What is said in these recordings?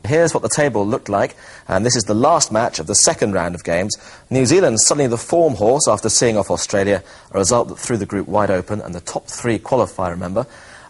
Here's what the table looked like, and this is the last match of the second round of games. New Zealand suddenly the form horse after seeing off Australia, a result that threw the group wide open, and the top three qualify, remember.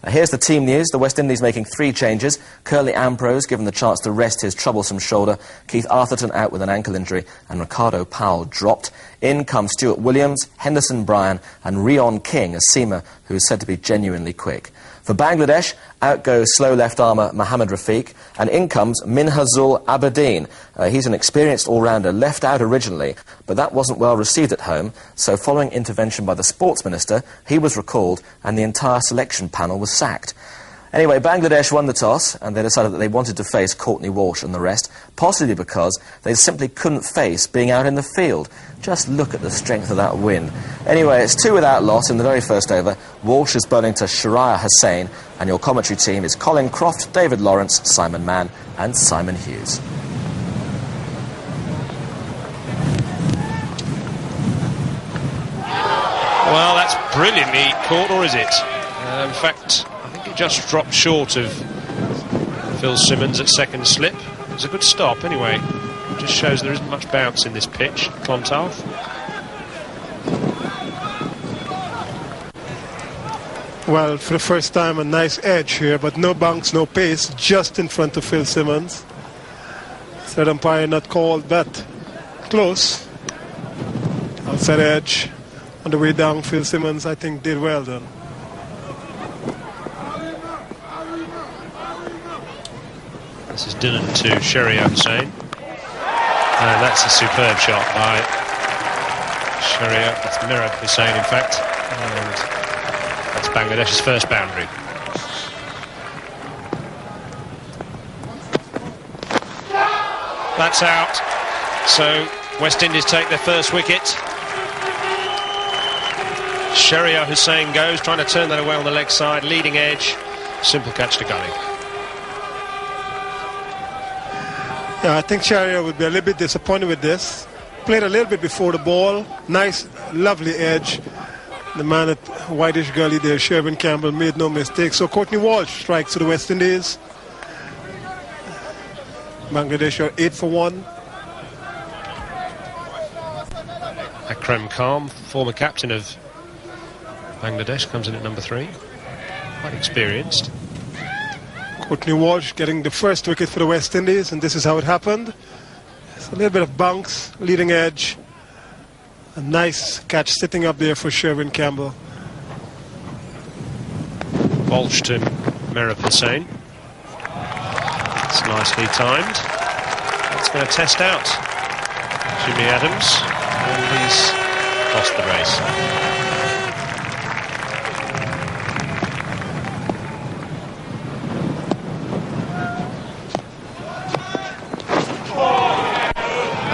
Here's the team news. The West Indies making 3 changes. Curly Ambrose given the chance to rest his troublesome shoulder. Keith Arthurton out with an ankle injury, and Ricardo Powell dropped. In come Stuart Williams, Henderson Bryan, and Rion King, a seamer who is said to be genuinely quick. For Bangladesh, out goes slow left armour Mohammad Rafiq, and in comes Minhazul Aberdeen. He's an experienced all-rounder, left out originally, but that wasn't well received at home, so following intervention by the sports minister, he was recalled and the entire selection panel was sacked. Anyway, Bangladesh won the toss, and they decided that they wanted to face Courtney Walsh and the rest, possibly because they simply couldn't face being out in the field. Just look at the strength of that wind. Anyway, it's 2 without loss in the very first over. Walsh is bowling to Shariah Hussain, and your commentary team is Colin Croft, David Lawrence, Simon Mann, and Simon Hughes. Well, that's brilliantly caught, or is it? In fact, I think it just dropped short of Phil Simmons at second slip. It was a good stop anyway. It just shows there isn't much bounce in this pitch, Clontarf. Well, for the first time, a nice edge here, but no bounce, no pace, just in front of Phil Simmons. Third umpire not called, but close. Outside edge. On the way down, Phil Simmons, I think, did well done. This is Dillon to Shariah Hussain. And that's a superb shot by Shariah. That's Mirab Hussain, in fact. And that's Bangladesh's first boundary. That's out. So West Indies take their first wicket. Shariah Hussain goes, trying to turn that away on the leg side, leading edge. Simple catch to gully. Yeah, I think Shariah would be a little bit disappointed with this. Played a little bit before the ball. Nice, lovely edge. The man at Whitish Gully there, Sherwin Campbell, made no mistake. So Courtney Walsh strikes to the West Indies. Bangladesh are 8 for 1. Akram Khan, former captain of Bangladesh, comes in at number 3. Quite experienced. Courtney Walsh getting the first wicket for the West Indies, and this is how it happened. It's a little bit of bounce, leading edge. A nice catch sitting up there for Sherwin Campbell. Walsh to Mirab Hussain. It's nicely timed. It's going to test out Jimmy Adams, and he's lost the race.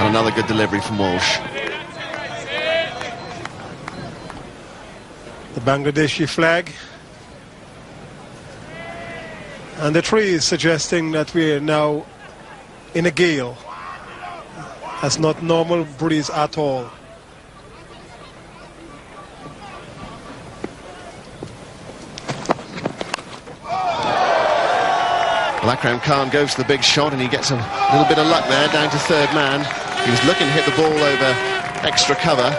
Another good delivery from Walsh. The Bangladeshi flag. And the tree is suggesting that we are now in a gale. That's not normal breeze at all. Well, Akram Khan goes for the big shot, and he gets a little bit of luck there, down to third man. He was looking to hit the ball over extra cover.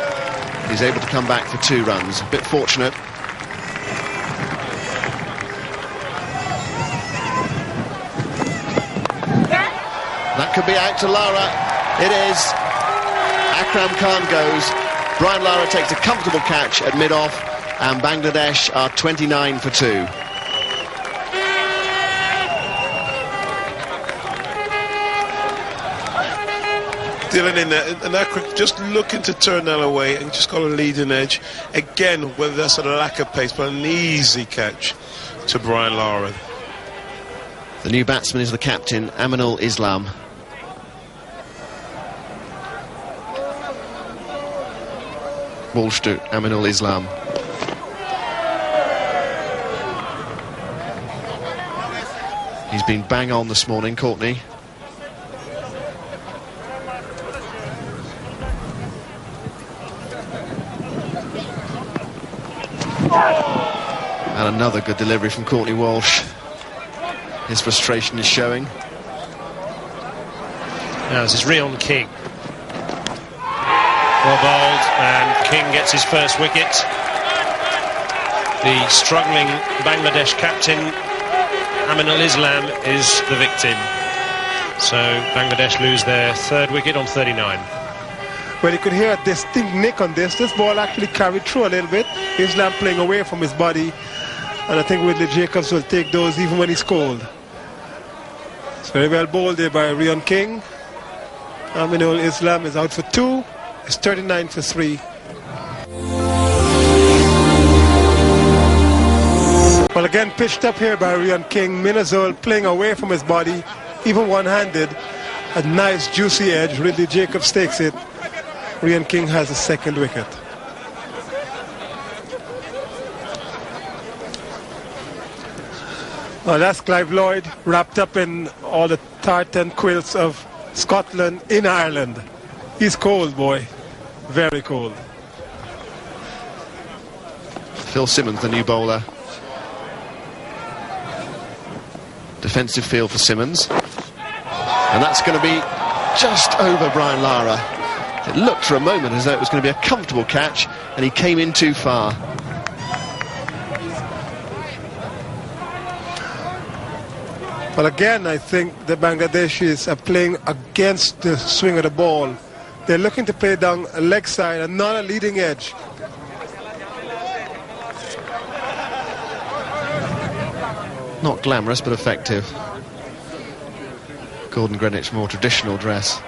He's able to come back for 2 runs. A bit fortunate. That could be out to Lara. It is. Akram Khan goes. Brian Lara takes a comfortable catch at mid-off, and Bangladesh are 29 for 2. Dillon in there, and Akram just looking to turn that away and just got a leading edge. Again, whether that's a lack of pace, but an easy catch to Brian Lara. The new batsman is the captain, Aminul Islam. Walsh to Aminul Islam. He's been bang on this morning, Courtney. And another good delivery from Courtney Walsh. His frustration is showing. Now this is Rion King. Well bowled, and King gets his first wicket. The struggling Bangladesh captain Aminul Islam is the victim. So Bangladesh lose their third wicket on 39. Well, you could hear a distinct nick on this. This ball actually carried through a little bit. Islam playing away from his body. And I think Whitley Jacobs will take those even when he's cold. It's very well bowled there by Rion King. Aminul Islam is out for 2. It's 39 for 3. Well, again, pitched up here by Rion King. Minazole playing away from his body, even one-handed. A nice, juicy edge. Ridley Jacobs takes it. Rion King has the second wicket. Well, that's Clive Lloyd wrapped up in all the tartan quilts of Scotland in Ireland. He's cold, boy. Very cold. Phil Simmons, the new bowler. Defensive field for Simmons. And that's going to be just over Brian Lara. It looked for a moment as though it was going to be a comfortable catch, and he came in too far. Well, again, I think the Bangladeshis are playing against the swing of the ball. They're looking to play down a leg side and not a leading edge. Not glamorous, but effective. Gordon Greenwich, more traditional dress.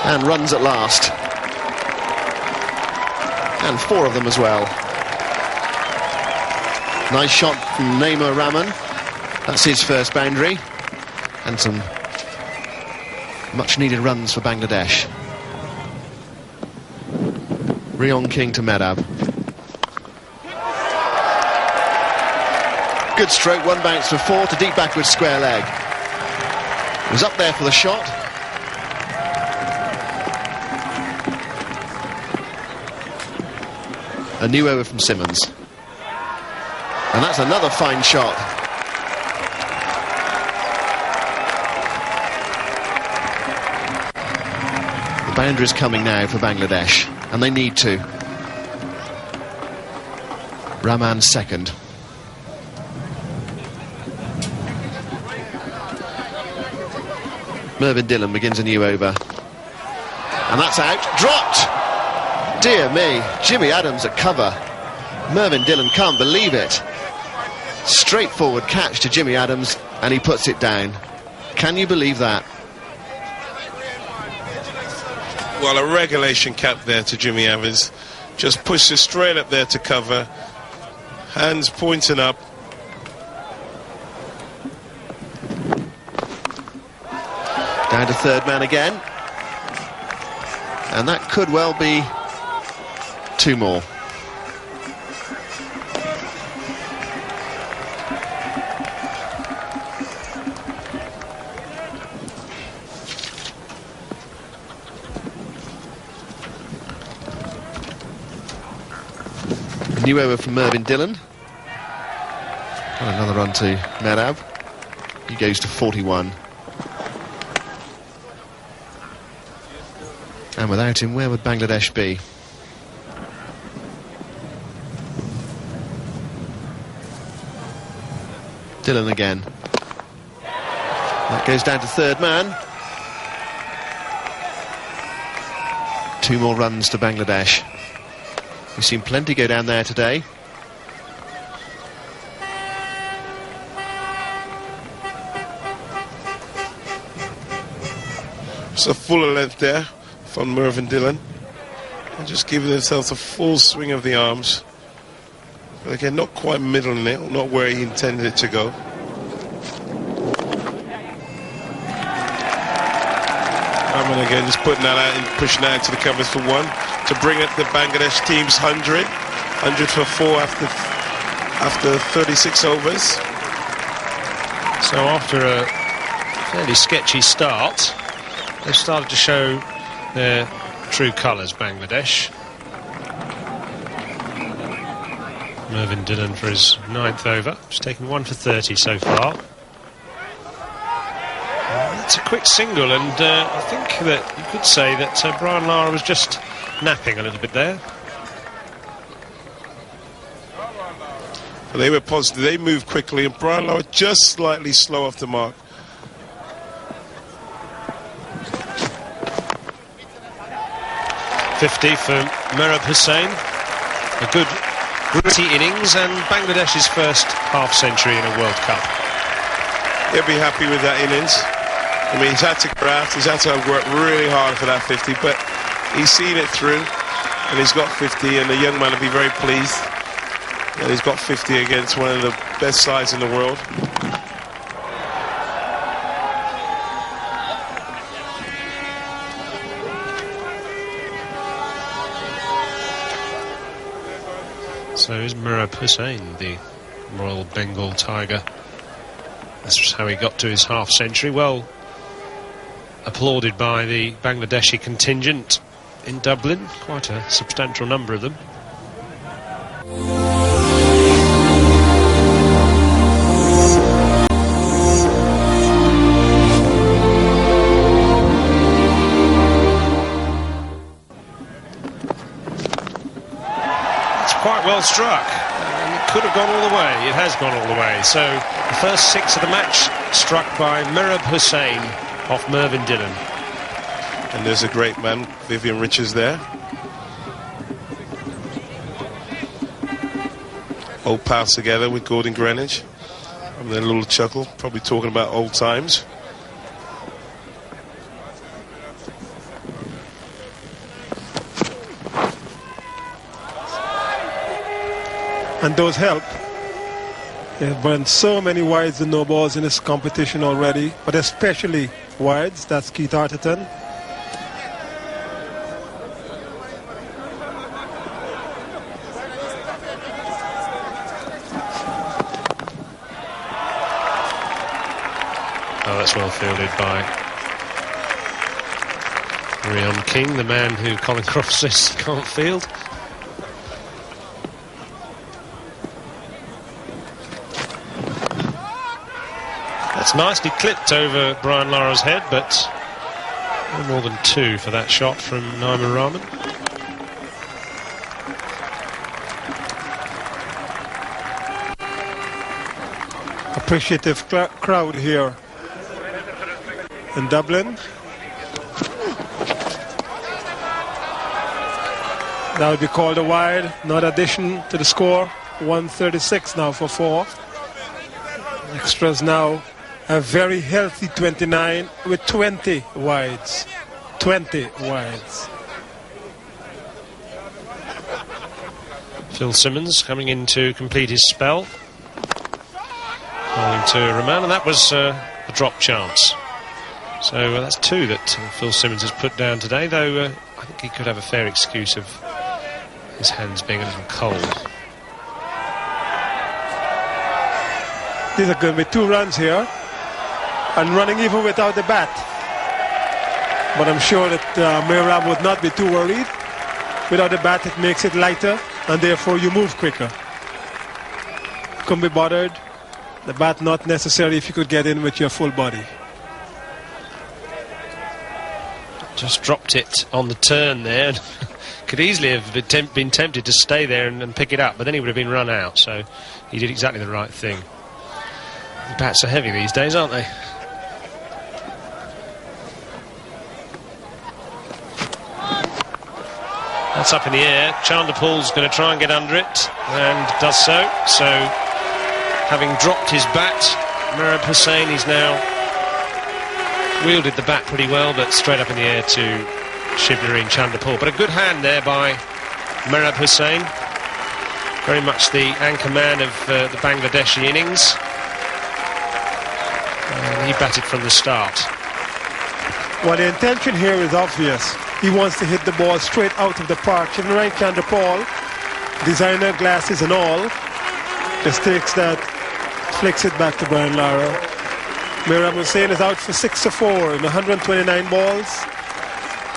And runs at last. And 4 of them as well. Nice shot from Naima Rahman. That's his first boundary. And some much needed runs for Bangladesh. Rion King to Medab. Good stroke, 1 bounce for 4 to deep backwards square leg. Was up there for the shot. A new over from Simmons. And that's another fine shot. The boundary's coming now for Bangladesh, and they need to. Rahman's second. Mervyn Dillon begins a new over. And that's out. Dropped! Dear me, Jimmy Adams at cover. Mervyn Dillon can't believe it. Straightforward catch to Jimmy Adams, and he puts it down. Can you believe that? Well, a regulation cap there to Jimmy Evans. Just pushed it straight up there to cover. Hands pointing up. Down to third man again. And that could well be 2 more. A new over from Mervyn Dillon. And another run to Medab. He goes to 41. And without him, where would Bangladesh be? Dillon again. That goes down to third man. 2 more runs to Bangladesh. We've seen plenty go down there today. It's a fuller length there from Mervyn Dillon. And just giving themselves a full swing of the arms. But again, not quite middling it, not where he intended it to go. Rahman again just putting that out and pushing that into the covers for 1 to bring up the Bangladesh team's 100. 100 for 4 after 36 overs. So after a fairly sketchy start, they've started to show their true colours, Bangladesh. Mervyn Dillon for his 9th over. He's taken 1 for 30 so far. It's a quick single, and I think that you could say that Brian Lara was just napping a little bit there. They were positive. They moved quickly, and Brian Lara just slightly slow off the mark. .50 for Merab Hussain. A good gritty innings, and Bangladesh's first half-century in a World Cup. He'll be happy with that innings. I mean, he's had to graft, he's had to work really hard for that 50, but he's seen it through, and he's got 50, and the young man will be very pleased. And he's got 50 against one of the best sides in the world. So is Merab Hussain, the Royal Bengal Tiger. That's how he got to his half-century. Well applauded by the Bangladeshi contingent in Dublin, quite a substantial number of them. It's quite well struck, and it could have gone all the way. It has gone all the way. So the first 6 of the match struck by Merab Hussain off Mervyn Dillon. And there's a great man, Vivian Richards there. Old pals together with Gordon Greenwich. I'm a little chuckle, probably talking about old times. And those help. There's been so many wides and no balls in this competition already, but especially wides. That's Keith Arterton. Oh, that's well fielded by Rion King, the man who Colin Croft says can't field. That's nicely clipped over Brian Lara's head, but no more than 2 for that shot from Naima Rahman. Appreciative crowd here in Dublin. That would be called a wide, not addition to the score. 136 now for 4. Extras now a very healthy 29 with 20 wides. 20 wides. Phil Simmons coming in to complete his spell. Bowling to Rahman, and that was a drop chance. So that's 2 that Phil Simmons has put down today, though I think he could have a fair excuse of his hands being a little cold. These are going to be 2 runs here, and running even without the bat. But I'm sure that Merab would not be too worried. Without the bat, it makes it lighter, and therefore you move quicker. Couldn't be bothered. The bat not necessary if you could get in with your full body. Just dropped it on the turn there. Could easily have been tempted to stay there and pick it up, but then he would have been run out, so he did exactly the right thing. The bats are heavy these days, aren't they? That's up in the air. Chanderpaul's going to try and get under it, and does so. So, having dropped his bat, Merab Hussain, he's now wielded the bat pretty well, but straight up in the air to Shivnarine Chanderpaul. But a good hand there by Merab Hussain. Very much the anchor man of the Bangladeshi innings. He batted from the start. Well, the intention here is obvious. He wants to hit the ball straight out of the park. Shivnarine Chanderpaul, designer glasses and all, just takes that, flicks it back to Brian Lara. Merab Hussain is out for 6 for 4 in 129 balls.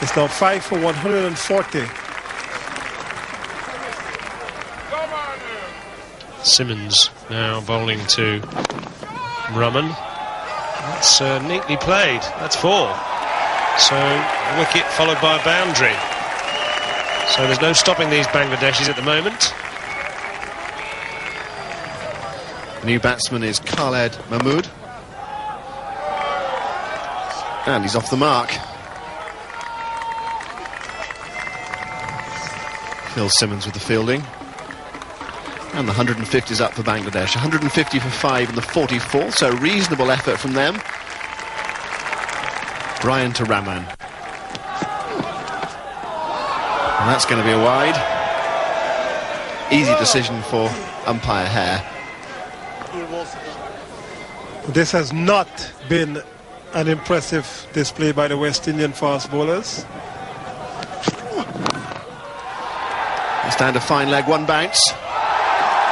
It's now 5 for 140. Simmons now bowling to Rahman. That's neatly played. That's 4. So a wicket followed by a boundary. So there's no stopping these Bangladeshis at the moment. The new batsman is Khaled Mahmood. And he's off the mark. Phil Simmons with the fielding. And the 150 is up for Bangladesh. 150 for 5 in the 44th, so reasonable effort from them. Brian to Rahman. And that's going to be a wide. Easy decision for umpire Hare. This has not been an impressive display by the West Indian fast bowlers. It's down to fine leg, 1 bounce.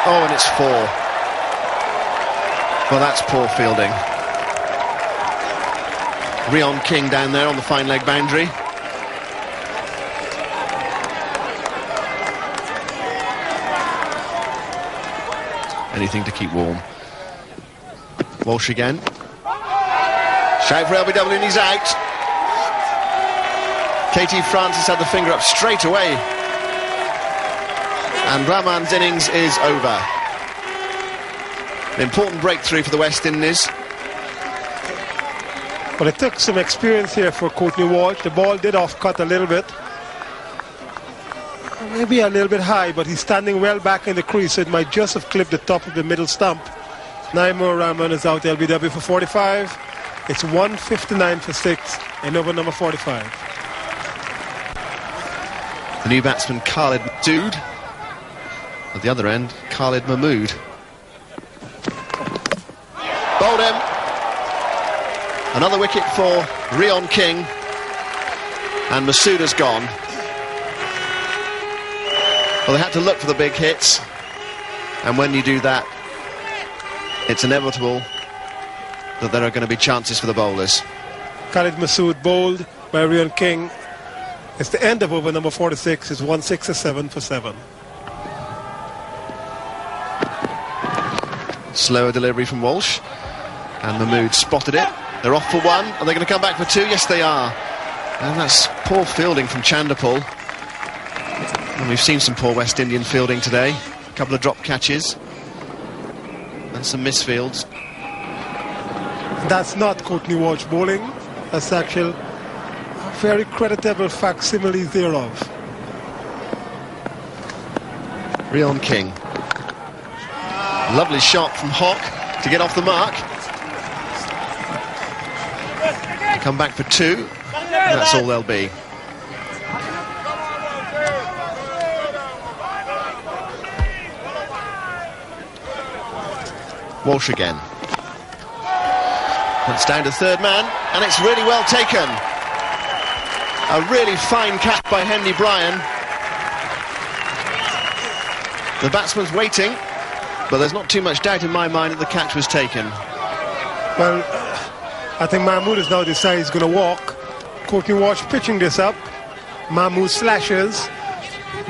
Oh, and it's 4. Well, that's poor fielding. Rion King down there on the fine leg boundary. Anything to keep warm. Walsh again. Shout for LBW and he's out. KT Francis had the finger up straight away. And Rahman's innings is over. An important breakthrough for the West Indies. But it took some experience here for Courtney Walsh. The ball did off-cut a little bit. Maybe a little bit high, but he's standing well back in the crease, so it might just have clipped the top of the middle stump. Naimur Rahman is out LBW for 45. It's 159 for 6 in over number 45. The new batsman Khalid Masood. At the other end, Khalid Mahmood. Bowled him. Another wicket for Rion King. And Masood has gone. Well, they had to look for the big hits. And when you do that, it's inevitable that there are going to be chances for the bowlers. Khalid Masood bowled by Rion King. It's the end of over number 46. It's 167 for 7. Slower delivery from Walsh. And Mahmood spotted it. They're off for 1. Are they going to come back for 2? Yes, they are. And that's poor fielding from Chanderpaul. And we've seen some poor West Indian fielding today. A couple of drop catches. And some misfields. That's not Courtney Walsh bowling. That's actually a very creditable facsimile thereof. Rion King. Lovely shot from Hawk to get off the mark. Come back for 2. And that's all they'll be. Walsh again. That's down to third man, and it's really well taken. A really fine catch by Hendy Bryan. The batsman's waiting, but there's not too much doubt in my mind that the catch was taken. Well, I think Mahmood has now decided he's going to walk. Courtney Walsh pitching this up. Mahmood slashes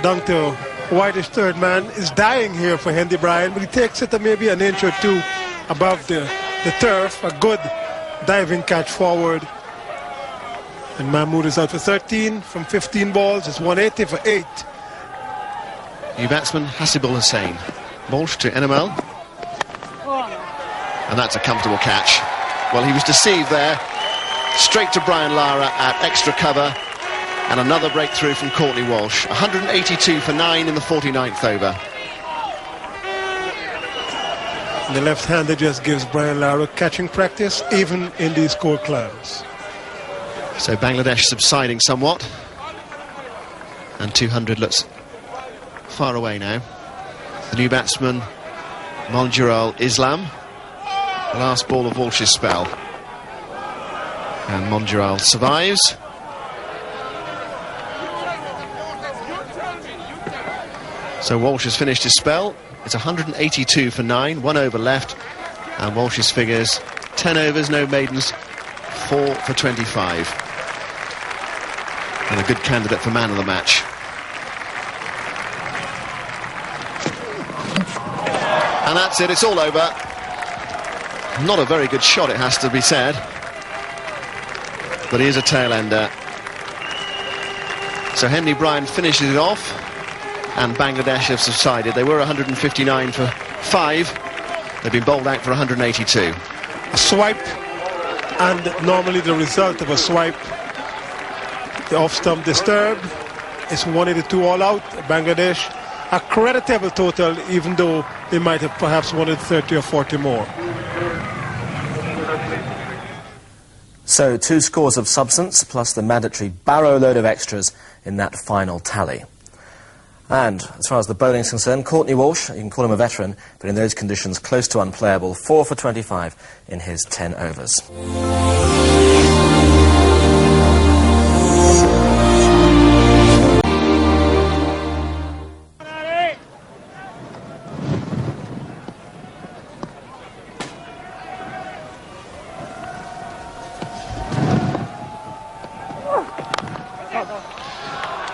down to whitish third man. Is dying here for Hendy Bryan, but he takes it maybe an inch or 2 above the turf. A good diving catch forward. And Mahmood is out for 13 from 15 balls. It's 180 for 8. New batsman Hasibul Hussain. Walsh to NML. And that's a comfortable catch. Well, he was deceived there. Straight to Brian Lara at extra cover. And another breakthrough from Courtney Walsh. 182 for 9 in the 49th over. And the left-hander just gives Brian Lara catching practice, even in these cold climes. So Bangladesh subsiding somewhat. And 200 looks far away now. The new batsman, Monjural Islam. The last ball of Walsh's spell. And Monjural survives. So Walsh has finished his spell. It's 182 for 9, 1 over left. And Walsh's figures, 10 overs, no maidens, 4 for 25. And a good candidate for man of the match. And that's it, it's all over. Not a very good shot, it has to be said. But he is a tail-ender. So Henry Bryan finishes it off, and Bangladesh have subsided. They were 159 for 5. They've been bowled out for 182. A swipe, and normally the result of a swipe, the off-stump disturbed, is 182 all out. Bangladesh, a creditable total, even though they might have perhaps wanted 30 or 40 more. So 2 scores of substance plus the mandatory barrow load of extras in that final tally. And as far as the bowling is concerned, Courtney Walsh, you can call him a veteran, but in those conditions close to unplayable, 4 for 25 in his 10 overs.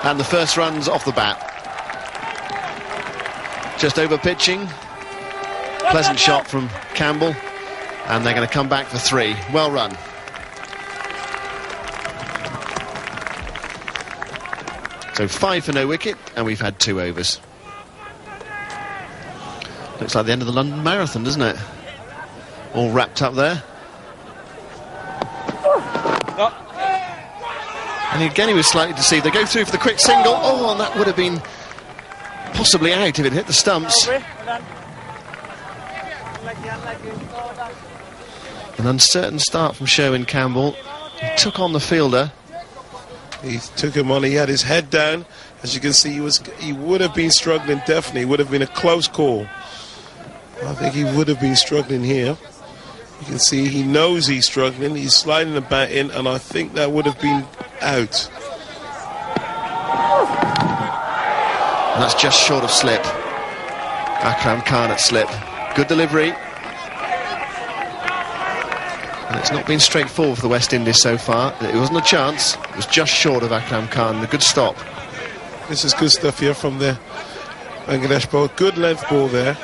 And the first runs off the bat. Just over pitching. Pleasant shot from Campbell. And they're going to come back for 3. Well run. So 5 for no wicket, and we've had 2 overs. Looks like the end of the London Marathon, doesn't it? All wrapped up there. And again, he was slightly deceived. They go through for the quick single. Oh, and that would have been possibly out if it hit the stumps. An uncertain start from Sherwin Campbell. He took on the fielder. He took him on. He had his head down. As you can see, he would have been struggling, definitely. It would have been a close call. I think he would have been struggling here. You can see he knows he's struggling. He's sliding the bat in, and I think that would have been out. And that's just short of slip. Akram Khan at slip. Good delivery. And it's not been straightforward for the West Indies so far. It wasn't a chance. It was just short of Akram Khan. A good stop. This is good stuff here from the Bangladesh ball. Good length ball there.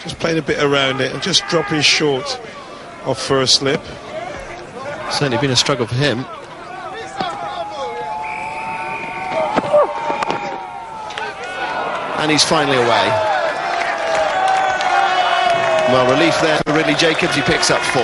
Just playing a bit around it and just dropping short of first slip. Certainly been a struggle for him. And he's finally away. Well, relief there for Ridley Jacobs. He picks up 4.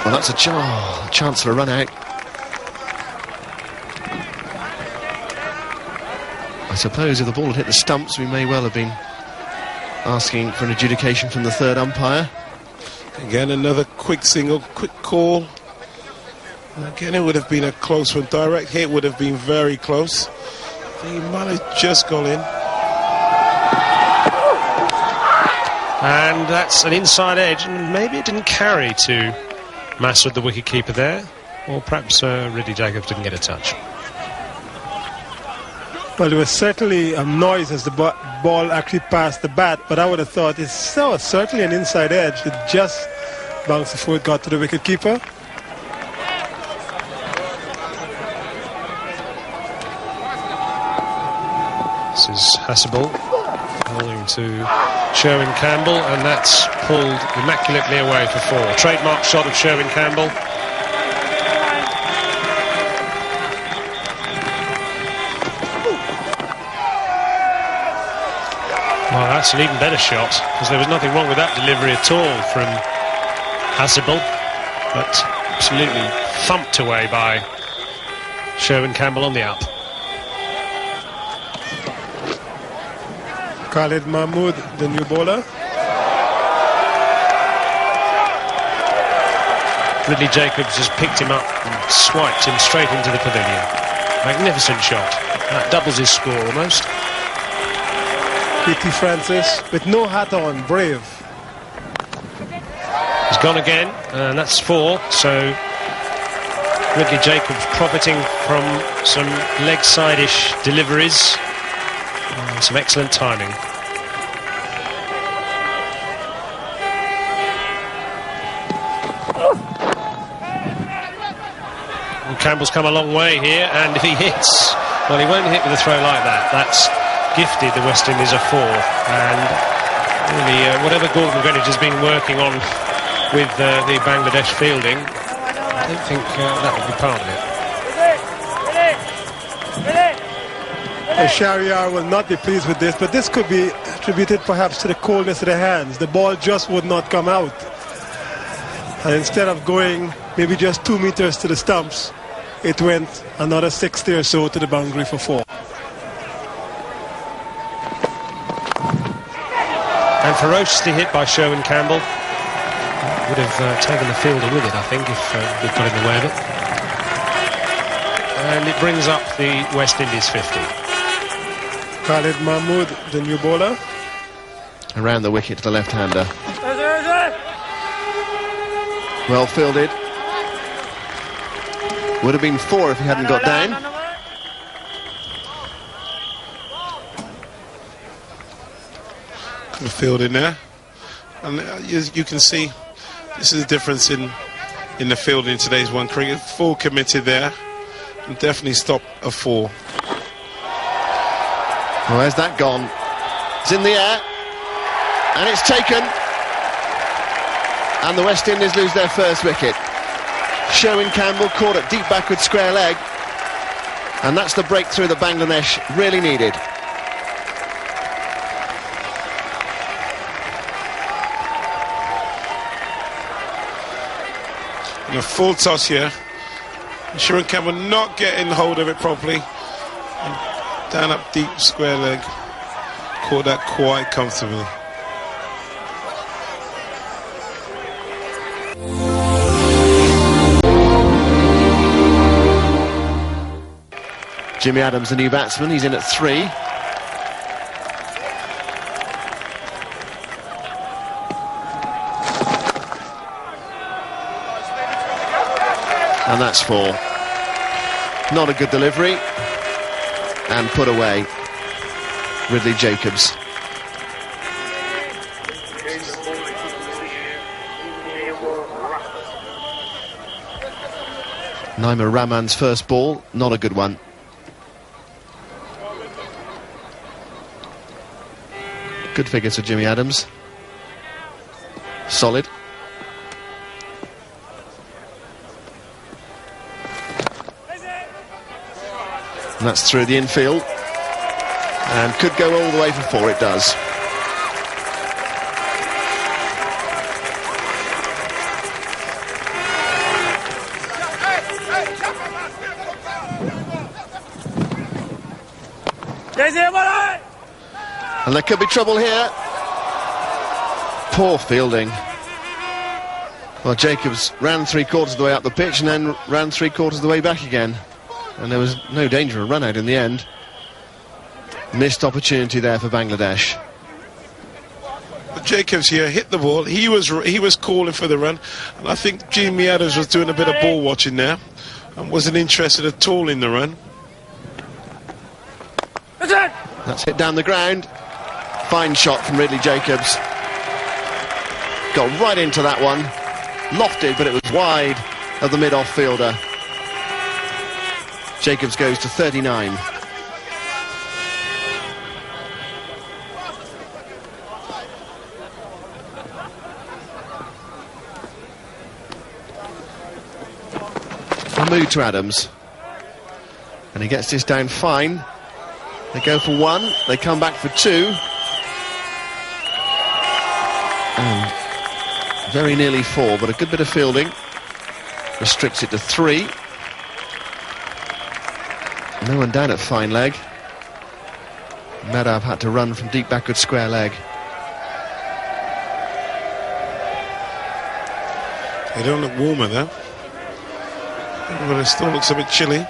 Well, that's a chance for a run out. I suppose if the ball had hit the stumps, we may well have been asking for an adjudication from the third umpire. Again, another quick single, quick call. And again, it would have been a close one. Direct hit would have been very close. He might have just gone in. And that's an inside edge, and maybe it didn't carry to Masud, the wicket-keeper there. Or perhaps Ridley Jacobs didn't get a touch. Well, there was certainly a noise as the ball actually passed the bat, but I would have thought it's certainly an inside edge. It just bounced before it got to the wicket-keeper. This is Hasselball bowling to Sherwin Campbell, and that's pulled immaculately away for 4. Trademark shot of Sherwin Campbell. Well, that's an even better shot, because there was nothing wrong with that delivery at all from Hasselball, but absolutely thumped away by Sherwin Campbell on the up. Khalid Mahmood, the new bowler. Ridley Jacobs has picked him up and swiped him straight into the pavilion. Magnificent shot. That doubles his score almost. P.T. Francis with no hat on, brave. He's gone again, and that's 4. So Ridley Jacobs profiting from some leg side-ish deliveries. Some excellent timing. And Campbell's come a long way here, and if he hits, well, he won't hit with a throw like that. That's gifted the West Indies a 4, and really, whatever Gordon Greenwich has been working on with the Bangladesh fielding, I don't think that would be part of it. Shahryar will not be pleased with this, but this could be attributed perhaps to the coldness of the hands. The ball just would not come out. And instead of going maybe just 2 meters to the stumps, it went another 60 or so to the boundary for 4. And ferociously hit by Sherwin Campbell. Would have taken the fielder with it, I think, if we'd got in the way of it. And it brings up the West Indies 50. Khalid Mahmood, the new bowler. Around the wicket to the left-hander. Well fielded. Would have been 4 if he hadn't got down. Good fielding there. And you can see this is the difference in the fielding in today's one cricket. Full committed there. And definitely stop a 4. Well, where's that gone? It's in the air. And it's taken. And the West Indies lose their first wicket. Sherwin Campbell caught at deep backward square leg. And that's the breakthrough that Bangladesh really needed. And a full toss here. Sherwin Campbell not getting hold of it properly. And down up deep square leg. Caught that quite comfortably. Jimmy Adams, the new batsman, he's in at 3. And that's 4. Not a good delivery. And put away. Ridley Jacobs. Naima Rahman's first ball, not a good one. Good figures for Jimmy Adams. Solid. And that's through the infield. And could go all the way for 4, it does. And there could be trouble here. Poor fielding. Well, Jacobs ran 3/4 of the way up the pitch and then ran 3/4 of the way back again. And there was no danger of run out in the end. Missed opportunity there for Bangladesh. But Jacobs here hit the ball. He was calling for the run. And I think Jimmy Adams was doing a bit of ball watching there. And wasn't interested at all in the run. That's hit down the ground. Fine shot from Ridley Jacobs. Got right into that one. Lofted, but it was wide of the mid-off fielder. Jacobs goes to 39. Mahmood to Adams. And he gets this down fine. They go for 1, they come back for 2. And very nearly 4, but a good bit of fielding. Restricts it to 3. No one down at fine leg. Madhav had to run from deep backward square leg. They don't look warmer though. But it still looks a bit chilly.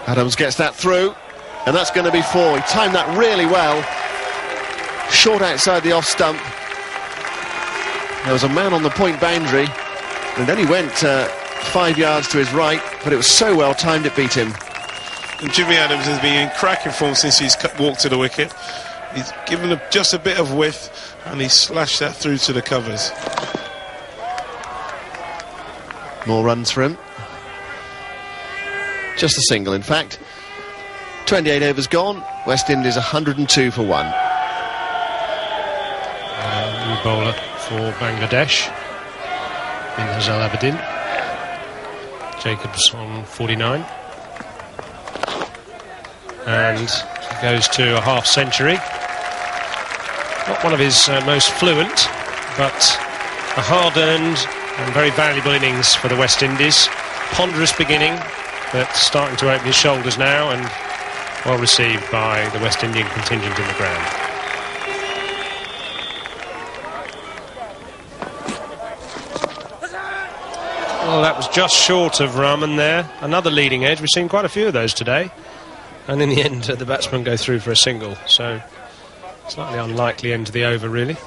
Adams gets that through, and that's going to be 4. He timed that really well. Short outside the off stump. There was a man on the point boundary, and then he went 5 yards to his right, but it was so well timed it beat him. And Jimmy Adams has been in cracking form since he's walked to the wicket. He's given just a bit of width, and he slashed that through to the covers. More runs for him. Just a single, in fact. 28 overs gone. West Indies 102 for 1. New bowler for Bangladesh, in Hazal Abedin. Jacobs on 49. And he goes to a half century. Not one of his most fluent, but a hard-earned and very valuable innings for the West Indies. Ponderous beginning, but starting to open his shoulders now, and well received by the West Indian contingent in the ground. Well, that was just short of Rahman there. Another leading edge. We've seen quite a few of those today. And in the end, the batsmen go through for a single. So, slightly unlikely end to the over, really.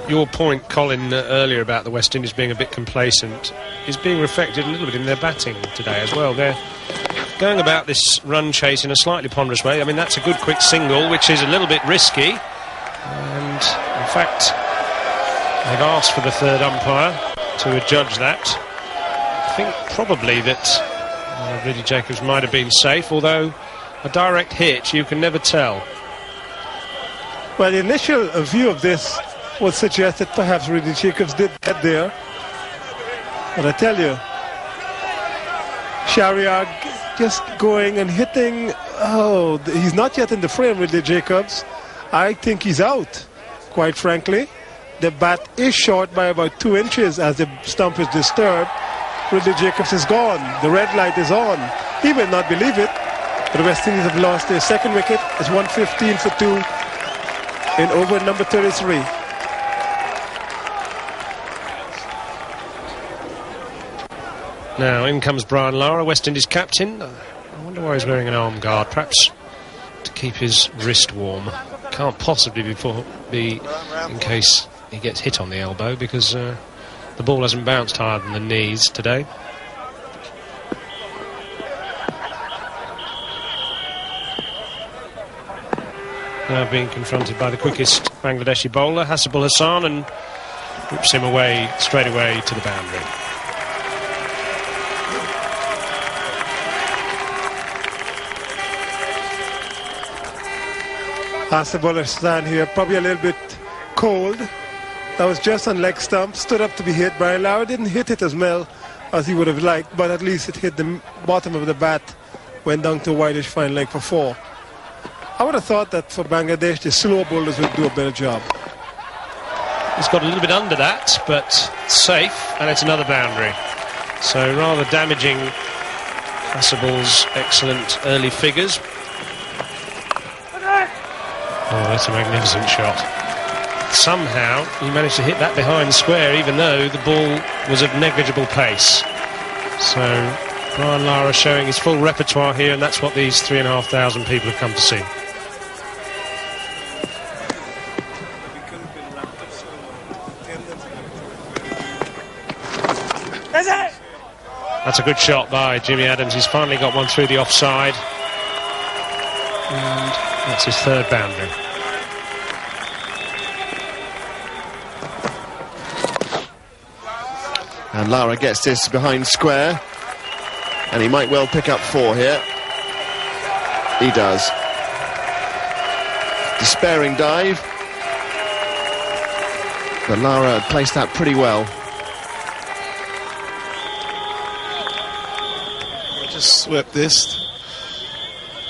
Your point, Colin, earlier about the West Indies being a bit complacent is being reflected a little bit in their batting today as well. They're going about this run chase in a slightly ponderous way. I mean, that's a good quick single, which is a little bit risky. And, in fact, they've asked for the third umpire to adjudge that. I think probably that Ridley Jacobs might have been safe, although a direct hit, you can never tell. Well, the initial view of this would suggest that perhaps Ridley Jacobs did get there. But I tell you, Shariag just going and hitting. Oh, he's not yet in the frame, Ridley Jacobs. I think he's out, quite frankly. The bat is short by about 2 inches as the stump is disturbed. Ridley Jacobs is gone. The red light is on. He will not believe it. But the West Indies have lost their second wicket. It's 115 for 2 in over number 33. Now in comes Brian Lara, West Indies captain. I wonder why he's wearing an arm guard, perhaps to keep his wrist warm. Can't possibly be in case he gets hit on the elbow, because the ball hasn't bounced higher than the knees today. Now being confronted by the quickest Bangladeshi bowler, Hasibul Hassan, and whips him away straight away to the boundary. Hasibul Hassan here, probably a little bit cold. That was just on leg stump, stood up to be hit. Brian Lara didn't hit it as well as he would have liked, but at least it hit the bottom of the bat, went down to a wideish fine leg for 4. I would have thought that for Bangladesh, the slow bowlers would do a better job. He's got a little bit under that, but safe, and it's another boundary. So rather damaging Hasibul's excellent early figures. Oh, that's a magnificent shot. Somehow he managed to hit that behind square, even though the ball was of negligible pace. So Brian Lara showing his full repertoire here, and that's what these 3,500 people have come to see. That's a good shot by Jimmy Adams. He's finally got one through the offside, and that's his third boundary. And Lara gets this behind square, and he might well pick up 4 here. He does. Despairing dive, but Lara had placed that pretty well. Just swept this.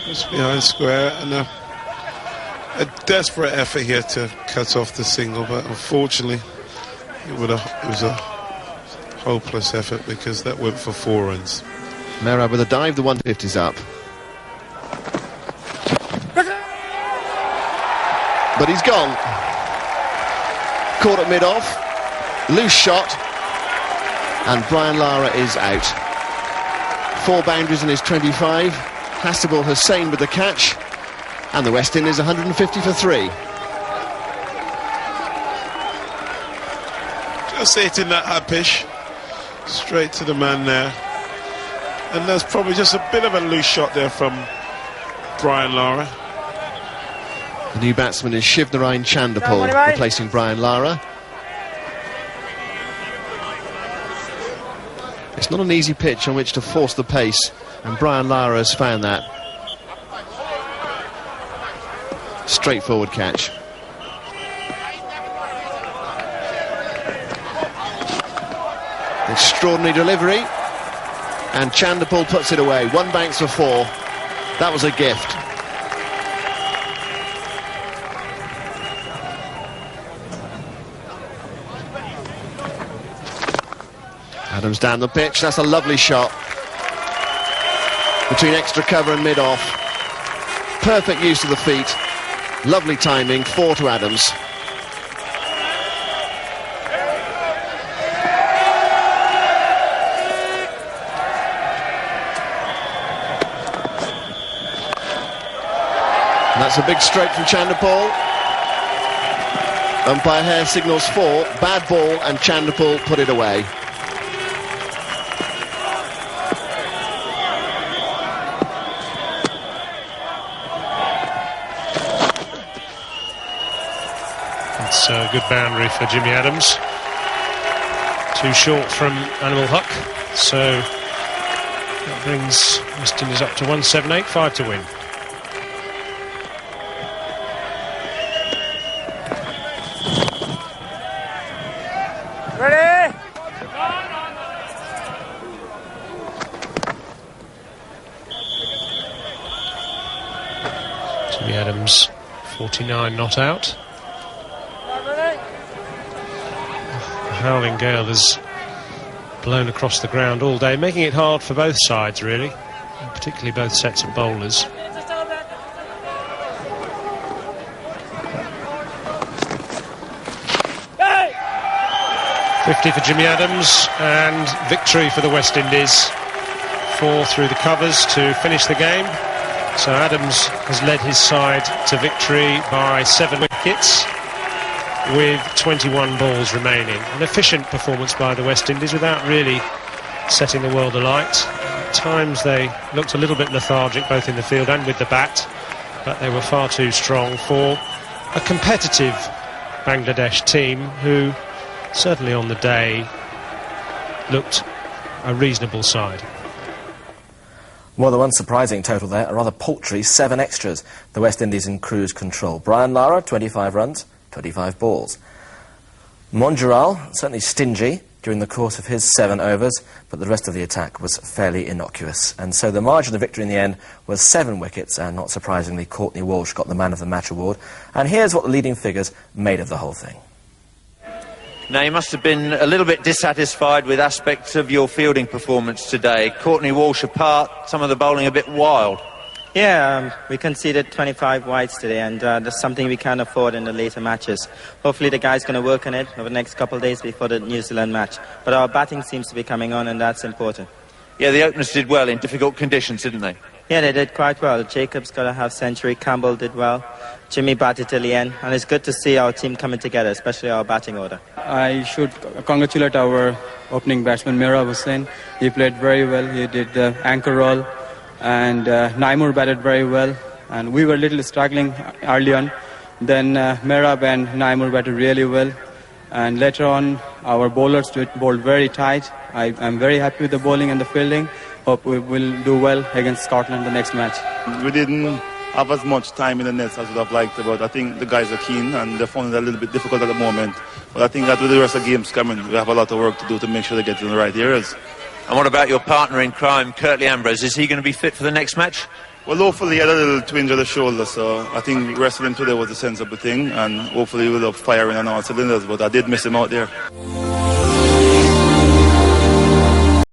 Just behind square, and a desperate effort here to cut off the single, but unfortunately it was a hopeless effort, because that went for 4 runs. Merab with a dive, the 150's up. But he's gone. Caught at mid-off. Loose shot. And Brian Lara is out. 4 boundaries in his 25. Hasibul Hussain with the catch. And the West Indies 150 for 3. Just hitting that high pitch. Straight to the man there. And there's probably just a bit of a loose shot there from Brian Lara. The new batsman is Shivnarine Chandapal, replacing Brian Lara. It's not an easy pitch on which to force the pace, and Brian Lara has found that. Straightforward catch. Extraordinary delivery, and Chandapal puts it away. One banks for four. That was a gift. Adams down the pitch. That's a lovely shot between extra cover and mid-off. Perfect use of the feet. Lovely timing. 4 to Adams. And that's a big stroke from Chandapal. Umpire Hare signals 4. Bad ball, and Chandapal put it away. It's a good boundary for Jimmy Adams. Too short from Animal Huck, so that brings West Indies up to 178.5 to win. Ready? Jimmy Adams, 49 not out. The howling gale has blown across the ground all day, making it hard for both sides, really, and particularly both sets of bowlers. Hey! 50 for Jimmy Adams, and victory for the West Indies. 4 through the covers to finish the game. So Adams has led his side to victory by 7 wickets, with 21 balls remaining. An efficient performance by the West Indies without really setting the world alight. At times they looked a little bit lethargic, both in the field and with the bat, but they were far too strong for a competitive Bangladesh team who, certainly on the day, looked a reasonable side. Well, the one surprising total there, a rather paltry 7 extras. The West Indies in cruise control. Brian Lara, 25 runs, 25 balls. Monjural, certainly stingy during the course of his 7 overs, but the rest of the attack was fairly innocuous. And so the margin of victory in the end was 7 wickets, and not surprisingly, Courtney Walsh got the Man of the Match award. And here's what the leading figures made of the whole thing. Now, you must have been a little bit dissatisfied with aspects of your fielding performance today. Courtney Walsh apart, some of the bowling a bit wild. Yeah, we conceded 25 wides today, and that's something we can't afford in the later matches. Hopefully the guy's going to work on it over the next couple of days before the New Zealand match. But our batting seems to be coming on, and that's important. Yeah, the openers did well in difficult conditions, didn't they? Yeah, they did quite well. Jacobs got a half-century, Campbell did well, Jimmy batted till the end, and it's good to see our team coming together, especially our batting order. I should congratulate our opening batsman, Mira Hussain. He played very well. He did the anchor role, and Naimur batted very well, and we were a little struggling early on. Then Merab and Naimur batted really well, and later on our bowlers bowled very tight. I'm very happy with the bowling and the fielding. Hope we will do well against Scotland the next match. We didn't have as much time in the nets as we'd have liked, but I think the guys are keen and they're finding it a little bit difficult at the moment. But I think that with the rest of the games coming, we have a lot of work to do to make sure they get in the right areas. And what about your partner in crime, Curtly Ambrose? Is he going to be fit for the next match? Well, hopefully he had a little twinge of the shoulder, so I think wrestling today was the sensible thing, and hopefully we'll have firing on all cylinders, but I did miss him out there.